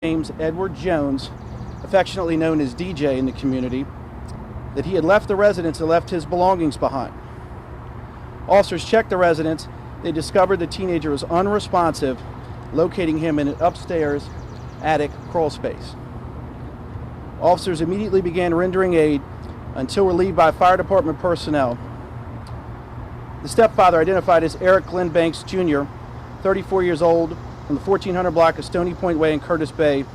James Edward Jones, affectionately known as DJ in the community, that he had left the residence and left his belongings behind. Officers checked the residence. They discovered the teenager was unresponsive, locating him in an upstairs attic crawl space. Officers immediately began rendering aid until relieved by fire department personnel. The stepfather, identified as Eric Glen Banks Jr., 34 years old, from the 1400 block of Stoney Point Way in Curtis Bay,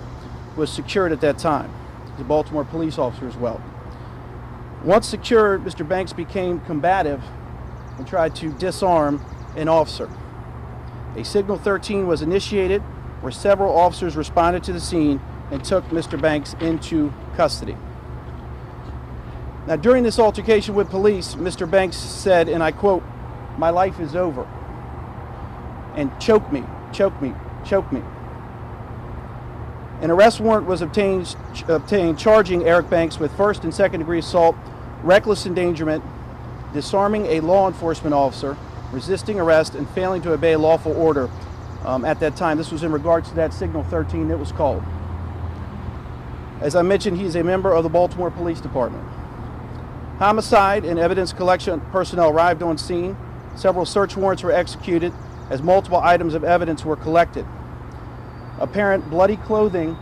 was secured at that time. He's a Baltimore police officer as well. Once secured, Mr. Banks became combative and tried to disarm an officer. A Signal 13 was initiated, where several officers responded to the scene and took Mr. Banks into custody. Now, during this altercation with police, Mr. Banks said, and I quote, "My life is over," and choke me, choke me, choke me. An arrest warrant was obtained charging Eric Banks with first and second degree assault, reckless endangerment, disarming a law enforcement officer, resisting arrest, and failing to obey a lawful order at that time. This was in regards to that Signal 13 that was called. As I mentioned, he is a member of the Baltimore Police Department. Homicide and evidence collection personnel arrived on scene. Several search warrants were executed as multiple items of evidence were collected. Apparent bloody clothing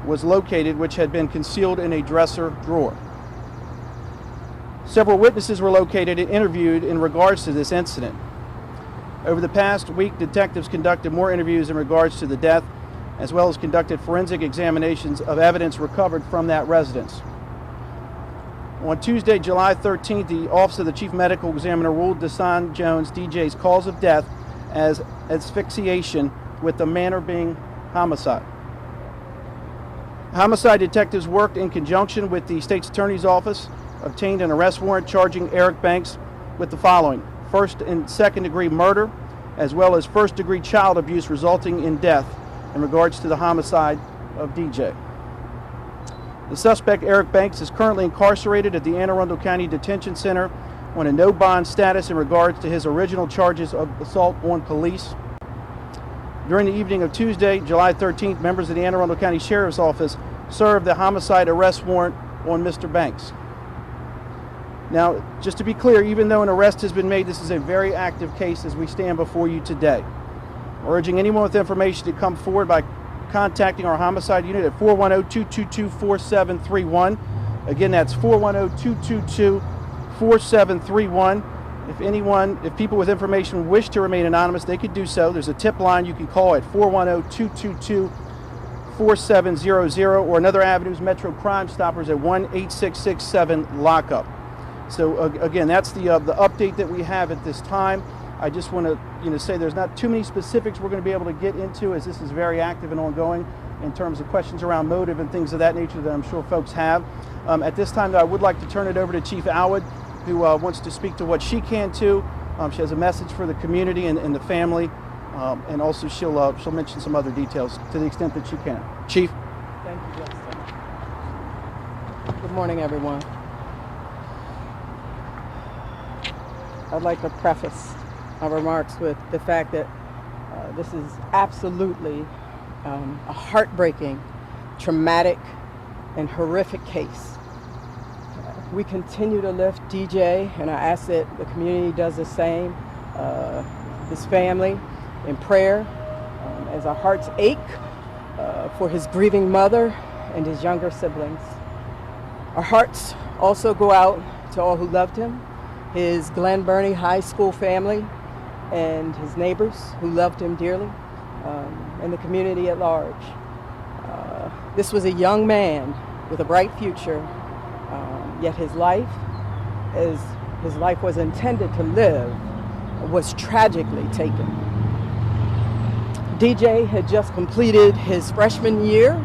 was located, which had been concealed in a dresser drawer. Several witnesses were located and interviewed in regards to this incident. Over the past week, detectives conducted more interviews in regards to the death, as well as conducted forensic examinations of evidence recovered from that residence. On Tuesday, July 13th, the Office of the Chief Medical Examiner ruled Deshaun Jones, DJ's cause of death as asphyxiation, with the manner being homicide. Homicide detectives worked in conjunction with the State's Attorney's Office, obtained an arrest warrant charging Eric Banks with the following: first and second degree murder, as well as first degree child abuse resulting in death in regards to the homicide of DJ. The suspect, Eric Banks, is currently incarcerated at the Arundel County Detention Center on a no bond status in regards to his original charges of assault on police. During the evening of Tuesday, July 13th, members of the Arundel County Sheriff's Office served the homicide arrest warrant on Mr. Banks. Now, just to be clear, even though an arrest has been made, this is a very active case as we stand before you today. We're urging anyone with information to come forward by contacting our homicide unit at 410-222-4731. Again, that's 410-222-4731. If people with information wish to remain anonymous, they could do so. There's a tip line you can call at 410-222-4700, or another avenue's Metro Crime Stoppers at 1-8667-LOCKUP. So again, that's the update that we have at this time. I just want to say there's not too many specifics we're going to be able to get into, as this is very active and ongoing in terms of questions around motive and things of that nature that I'm sure folks have. At this time, though, I would like to turn it over to Chief Alwood, who wants to speak to what she can too. She has a message for the community and the family, and also she'll mention some other details to the extent that she can. Chief. Thank you, Justin. Good morning, everyone. I'd like to preface my remarks with the fact that this is absolutely a heartbreaking, traumatic, and horrific case. We continue to lift DJ, and I ask that the community does the same, his family, in prayer, as our hearts ache for his grieving mother and his younger siblings. Our hearts also go out to all who loved him, his Glen Burnie High School family, and his neighbors who loved him dearly, and the community at large. This was a young man with a bright future, yet his life, as his life was intended to live, was tragically taken. DJ had just completed his freshman year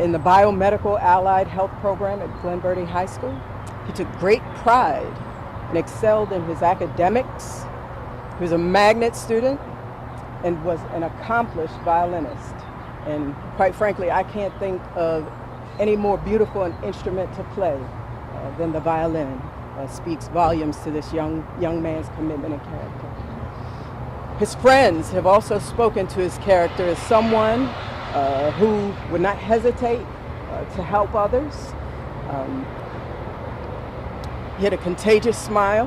in the Biomedical Allied Health Program at Glen Burnie High School. He took great pride and excelled in his academics. He was a magnet student and was an accomplished violinist. And quite frankly, I can't think of any more beautiful an instrument to play than the violin. Speaks volumes to this young man's commitment and character. His friends have also spoken to his character as someone who would not hesitate to help others. He had a contagious smile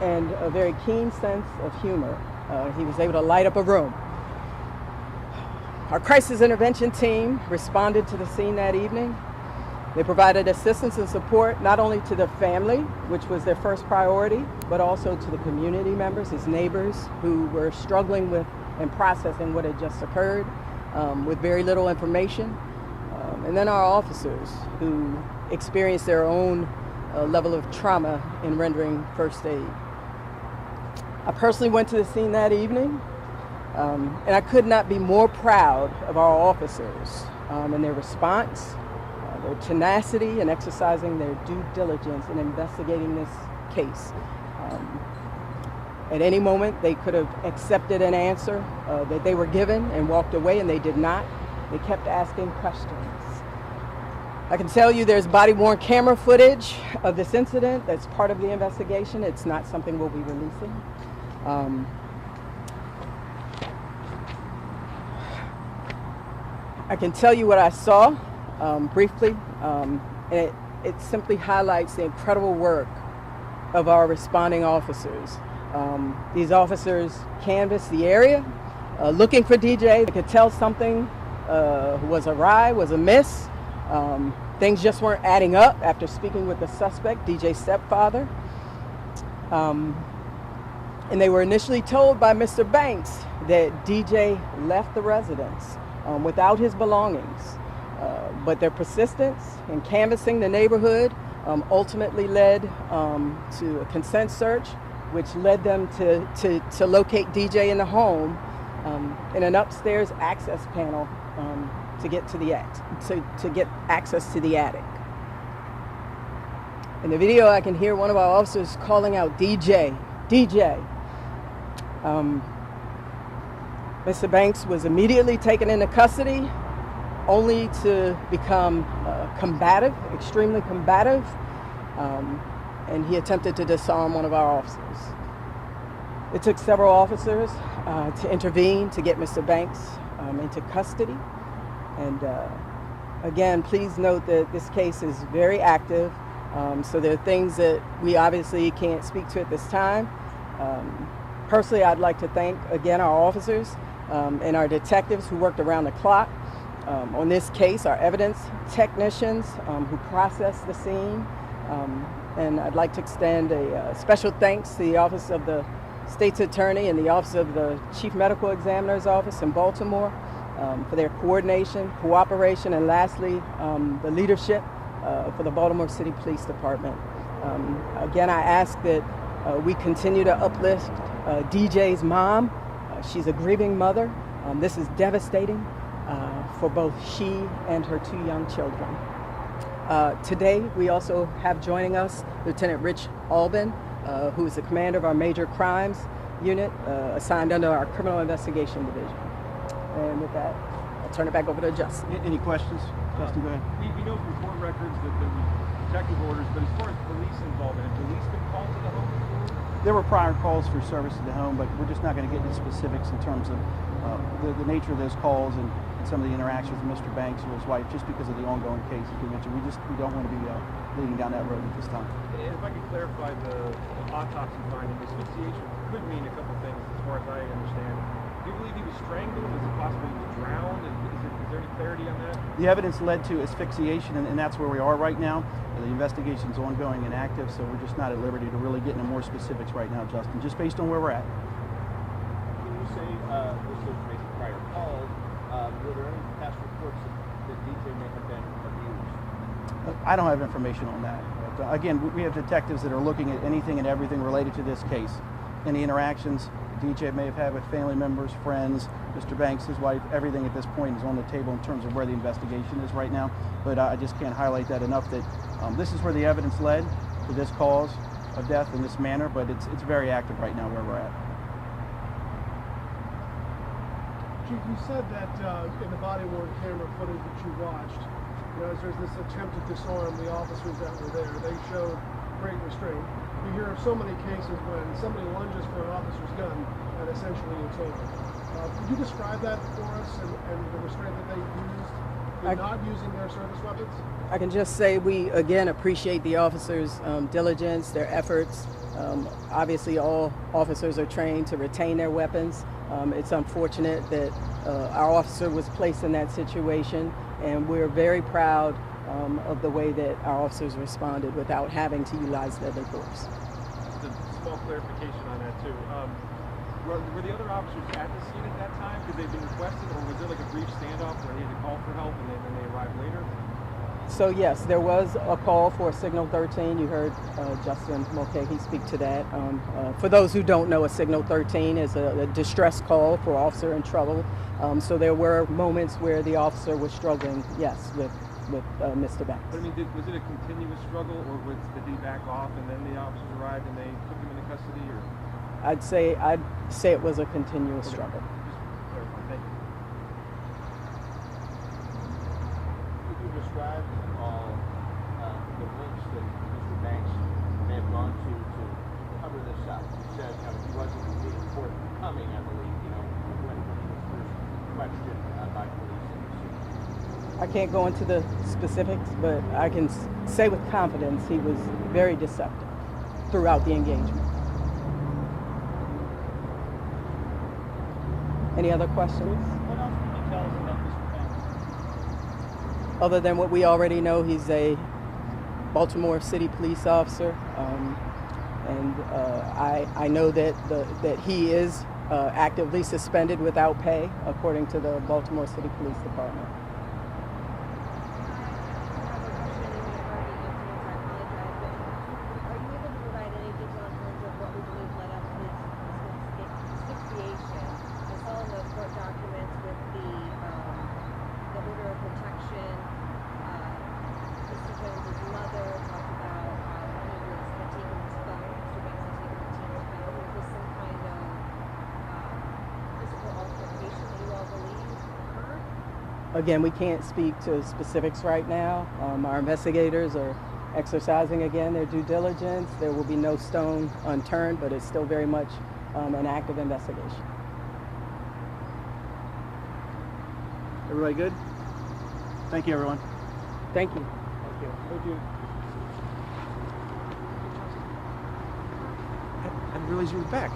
and a very keen sense of humor. He was able to light up a room. Our crisis intervention team responded to the scene that evening. They provided assistance and support not only to the family, which was their first priority, but also to the community members, his neighbors, who were struggling with and processing what had just occurred with very little information. And then our officers, who experienced their own level of trauma in rendering first aid. I personally went to the scene that evening, and I could not be more proud of our officers and their response, their tenacity in exercising their due diligence in investigating this case. At any moment, they could have accepted an answer that they were given and walked away, and they did not. They kept asking questions. I can tell you there's body-worn camera footage of this incident that's part of the investigation. It's not something we'll be releasing. I can tell you what I saw briefly, and it simply highlights the incredible work of our responding officers. These officers canvassed the area looking for DJ. They could tell something was awry, was amiss. Things just weren't adding up after speaking with the suspect, DJ's stepfather. And they were initially told by Mr. Banks that DJ left the residence without his belongings. But their persistence in canvassing the neighborhood ultimately led to a consent search, which led them to locate DJ in the home in an upstairs access panel to get to to get access to the attic. In the video, I can hear one of our officers calling out, "DJ, DJ." Mr. Banks was immediately taken into custody, only to become combative, extremely combative, and he attempted to disarm one of our officers. It took several officers to intervene to get Mr. Banks into custody. And again, please note that this case is very active, so there are things that we obviously can't speak to at this time. Personally, I'd like to thank again our officers and our detectives who worked around the clock on this case, our evidence technicians who processed the scene, and I'd like to extend a special thanks to the Office of the State's Attorney and the Office of the Chief Medical Examiner's Office in Baltimore for their coordination, cooperation, and lastly, the leadership for the Baltimore City Police Department. Again, I ask that we continue to uplift DJ's mom. She's a grieving mother. This is devastating for both she and her two young children. Today, we also have joining us Lieutenant Rich Albin, who is the commander of our Major Crimes Unit, assigned under our Criminal Investigation Division. And with that, I'll turn it back over to Justin. Any questions? Justin, go ahead. We know from court records that there were protective orders, but as far as police involvement, have police been called to the home before? There were prior calls for service to the home, but we're just not going to get into specifics in terms of the nature of those calls and some of the interactions with Mr. Banks or his wife, just because of the ongoing case, as we mentioned. We don't want to be leading down that road at this time. And if I could clarify the autopsy finding, asphyxiation could mean a couple things as far as I understand. Do you believe he was strangled? Is it possible he was drowned? Is there any clarity on that? The evidence led to asphyxiation, and that's where we are right now. The investigation is ongoing and active, so we're just not at liberty to really get into more specifics right now, Justin, just based on where we're at. Can you say, this was based on prior calls, were there any past reports that DJ may have been abused? I don't have information on that. But, again, we have detectives that are looking at anything and everything related to this case. Any interactions DJ may have had with family members, friends, Mr. Banks, his wife, everything at this point is on the table in terms of where the investigation is right now. But I just can't highlight that enough that this is where the evidence led to this cause of death in this manner, but it's very active right now where we're at. Chief, you said that in the body-worn camera footage that you watched, as there's this attempt to disarm the officers that were there. They showed great restraint. You hear of so many cases when somebody lunges for an officer's gun and essentially it's over. Could you describe that for us and the restraint that they used in not using their service weapons? I can just say we, again, appreciate the officers' diligence, their efforts. Obviously, all officers are trained to retain their weapons. It's unfortunate that our officer was placed in that situation, and we're very proud of the way that our officers responded without having to utilize deadly force. Just a small clarification on that too. Were the other officers at the scene at that time? Could they have been requested, or was there like a brief standoff where they had to call for help and then they arrived later? So yes, there was a call for Signal 13. You heard Justin Mulcahy speak to that. For those who don't know, a Signal 13 is a distress call for officer in trouble. So there were moments where the officer was struggling, yes, with Mr. Banks. But I mean, was it a continuous struggle, or did he back off and then the officers arrived and they took him into custody? Or I'd say it was a continuous struggle. just clarify. Thank you. Could you describe all the links that Mr. Banks may have gone to cover this up? You said he wasn't being forthcoming, I believe, when he was first questioned by police in the scene. I can't go into the specifics, but I can say with confidence he was very deceptive throughout the engagement. Any other questions? What else can you tell us about Mr. Banks? Other than what we already know, he's a Baltimore City police officer, and I know that he is actively suspended without pay, according to the Baltimore City Police Department. Again, we can't speak to specifics right now. Our investigators are exercising, again, their due diligence. There will be no stone unturned, but it's still very much an active investigation. Everybody good? Thank you, everyone. Thank you. Thank you. I didn't realize you were back.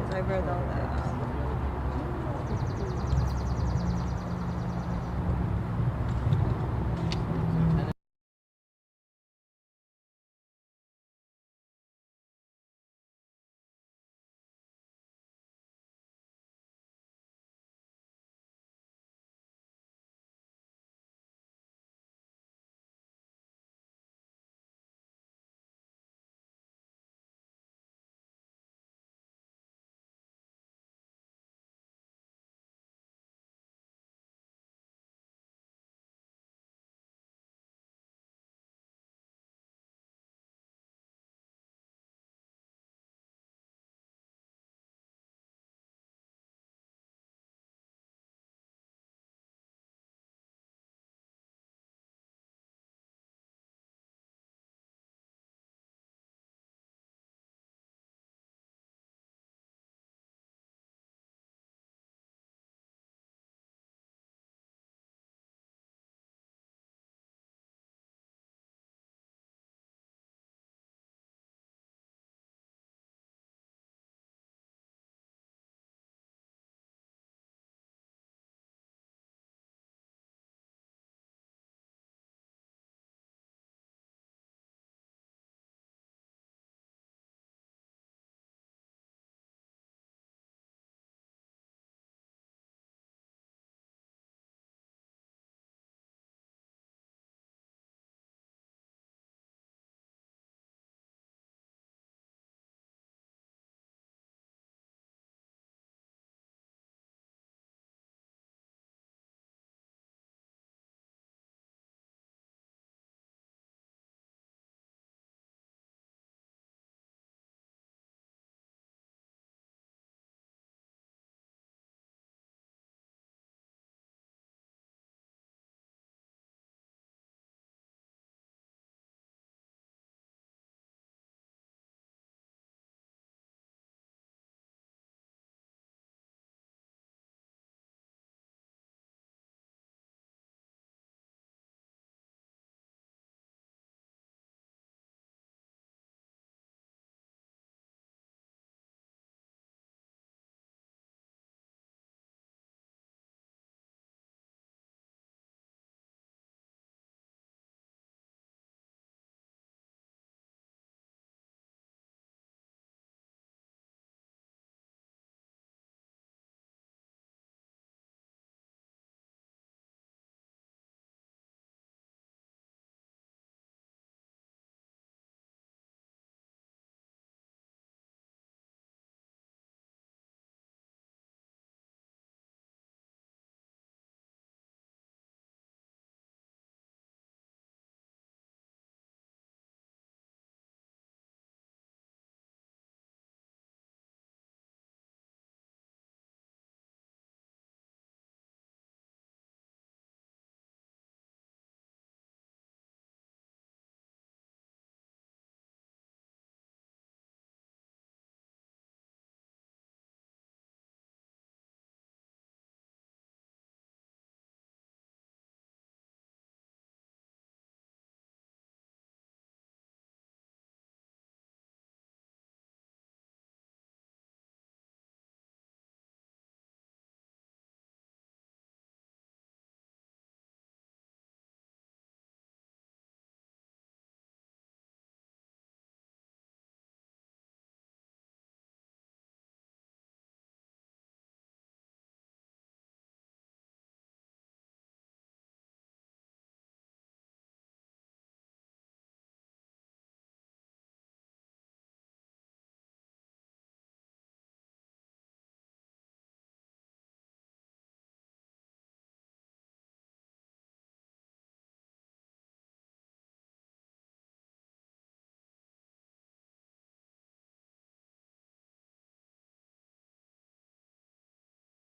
I read all that.